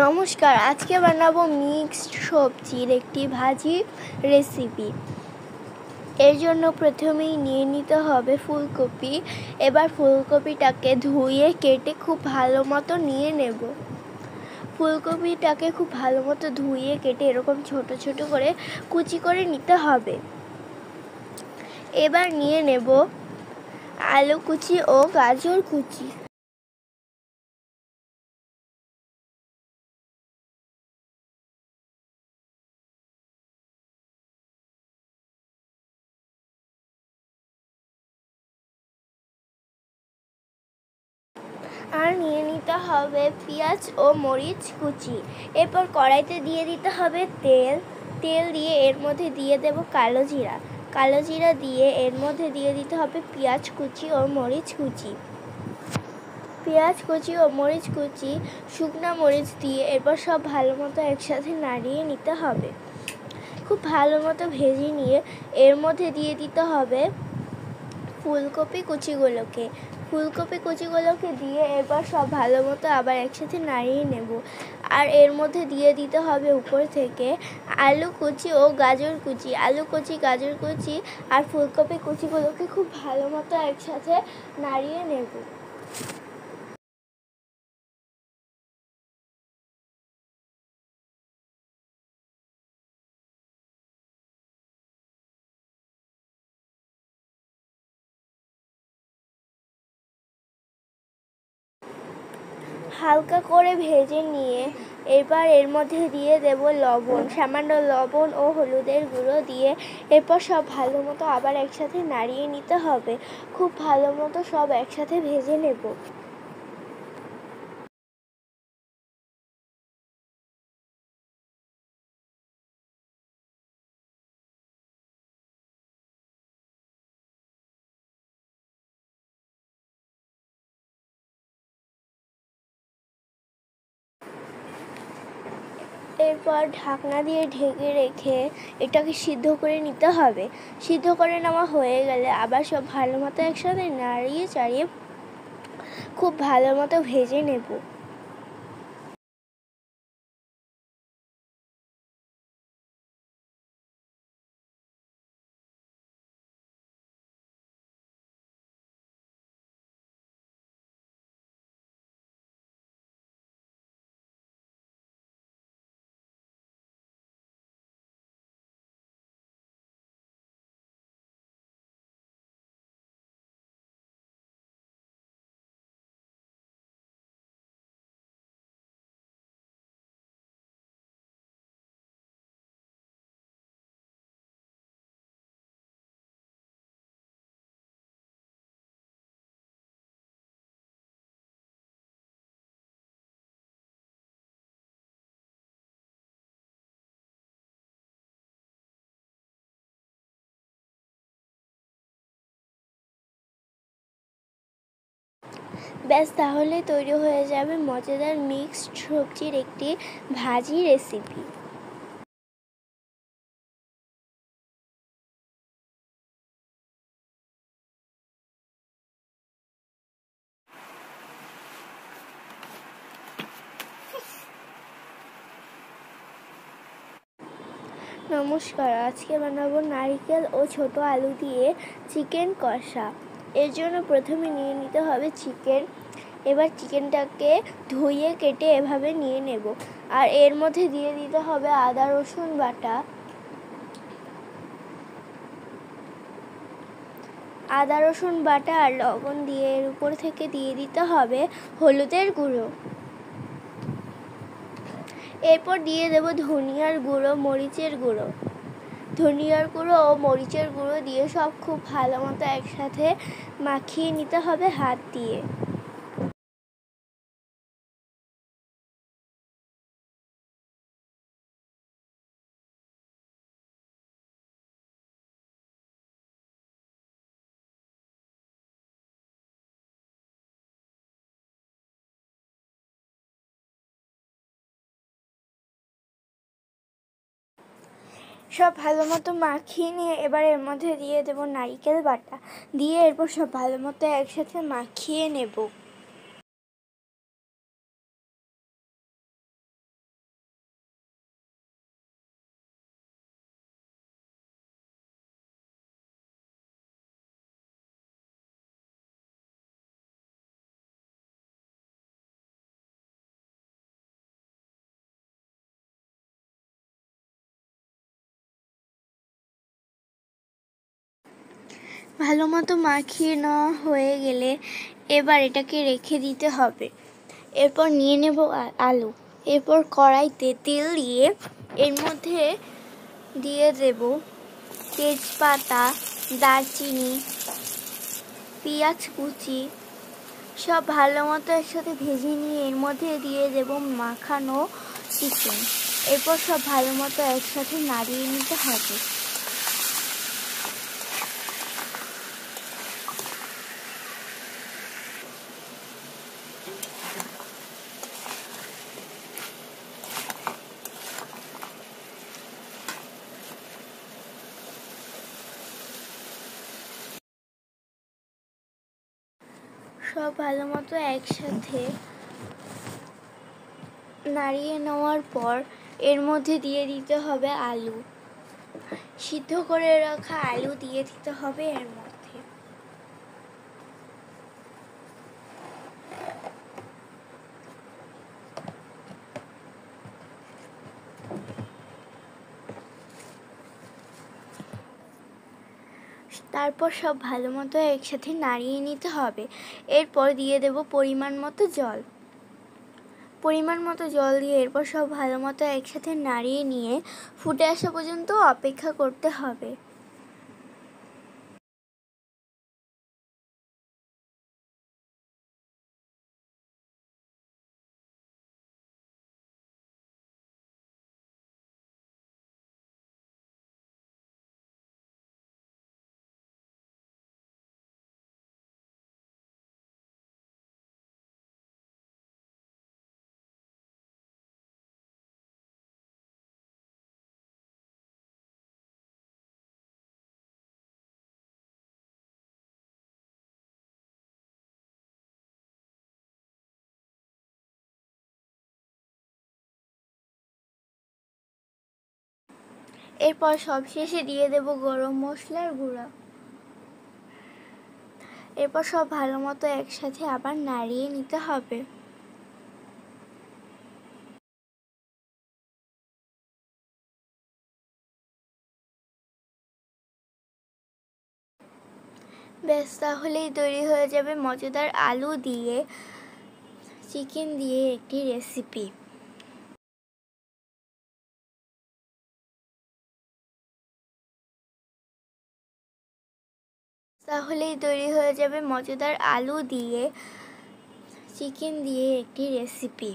নমস্কার, আজকে বানাবো মিক্সড সবজির একটি ভাজি রেসিপি। এর জন্য প্রথমেই নিয়ে নিতে হবে ফুলকপি। এবার ফুলকপিটাকে ধুয়ে কেটে খুব ভালো মতো নিয়ে নেব। ফুলকপিটাকে খুব ভালো মতো ধুয়ে কেটে এরকম ছোট ছোট করে কুচি করে নিতে হবে। এবার নিয়ে নেব আলু কুচি ও গাজর কুচি। আর নিয়ে নিতে হবে পেঁয়াজ ও মরিচ কুচি। এরপর কড়াইতে দিয়ে দিতে হবে তেল দিয়ে এর মধ্যে দিয়ে দেব কালো জিরা দিয়ে এর মধ্যে দিয়ে দিতে হবে পেঁয়াজ কুচি ও মরিচ কুচি। পেঁয়াজ কুচি ও মরিচ কুচি, শুকনো মরিচ দিয়ে এরপর সব ভালো মতো একসাথে নাড়িয়ে নিতে হবে। খুব ভালো মতো ভেজে নিয়ে এর মধ্যে দিয়ে দিতে হবে ফুলকপি কুচিগুলোকে দিয়ে এরপর সব ভালো মতো আবার একসাথে নাড়িয়ে নেব। আর এর মধ্যে দিয়ে দিতে হবে উপর থেকে আলু কুচি ও গাজর কুচি। গাজর কুচি আর ফুলকপি কুচিগুলোকে খুব ভালো মতো একসাথে নাড়িয়ে নেব। হালকা করে ভেজে নিয়ে এবার এর মধ্যে দিয়ে দেব সামান্য লবণ ও হলুদের গুঁড়ো দিয়ে এরপর সব ভালো মতো আবার একসাথে নাড়িয়ে নিতে হবে। খুব ভালো মতো সব একসাথে ভেজে নেব। এরপর ঢাকনা দিয়ে ঢেকে রেখে এটাকে সিদ্ধ করে নিতে হবে। সিদ্ধ করে নেওয়া হয়ে গেলে আবার সব ভালো মতো একসাথে নাড়িয়ে চাড়িয়ে খুব ভালো মতো ভেজে নেব। ব্যাস, তাহলে তৈরি হয়ে যাবে মজাদার মিক্সড সবজির একটি ভাজি রেসিপি। নমস্কার, আজকে বানাবো নারকেল ও ছোট আলু দিয়ে চিকেন কষা। এর জন্য প্রথমে নিয়ে নিতে হবে চিকেন। এবার চিকেনটাকে ধুয়ে কেটে এভাবে নিয়ে নেব। আর এর মধ্যে দিয়ে দিতে হবে আদা রসুন বাটা আর লবণ দিয়ে এর উপর থেকে দিয়ে দিতে হবে হলুদের গুঁড়ো। এরপর দিয়ে দেব ধনিয়ার গুঁড়ো ও মরিচের গুঁড়ো দিয়ে সব খুব ভালো মতো একসাথে মাখিয়ে নিতে হবে হাত দিয়ে। সব ভালো মতো মাখিয়ে নিয়ে এবার এর মধ্যে দিয়ে দেব নারকেল বাটা দিয়ে এরপর সব ভালো মতো একসাথে মাখিয়ে নেব। ভালো মতো মাখিয়ে নেওয়া হয়ে গেলে এবার এটাকে রেখে দিতে হবে। এরপর নিয়ে নেব আলু। এরপর কড়াইতে তেল দিয়ে এর মধ্যে দিয়ে দেব তেজপাতা, দারচিনি, পেঁয়াজ কুচি, সব ভালো মতো একসাথে ভেজে নিয়ে এর মধ্যে দিয়ে দেব মাখানো চিকেন। এরপর সব ভালো মতো একসাথে নাড়িয়ে নিতে হবে। সব ভালো মতো একসাথে নাড়িয়ে নেওয়ার পর এর মধ্যে দিয়ে দিতে হবে আলু। সিদ্ধ করে রাখা আলু দিয়ে দিতে হবে এর মধ্যে। তারপর সব ভালো মতো একসাথে নাড়িয়ে নিতে হবে। এরপর দিয়ে দেব পরিমাণ মতো জল। পরিমাণ মতো জল দিয়ে এরপর সব ভালো মতো একসাথে নাড়িয়ে নিয়ে ফুটে আসা পর্যন্ত অপেক্ষা করতে হবে। এরপর সবশেষে দিয়ে দেব গরম মশলার গুঁড়া। এরপর সব ভালো মতো একসাথে আবার নাড়িয়ে নিতে হবে। ব্যাস, তাহলেই তৈরি হয়ে যাবে মজাদার আলু দিয়ে চিকেন দিয়ে একটি রেসিপি। তাহলেই তৈরি হয়ে যাবে মজাদার আলু দিয়ে চিকেন দিয়ে একটি রেসিপি।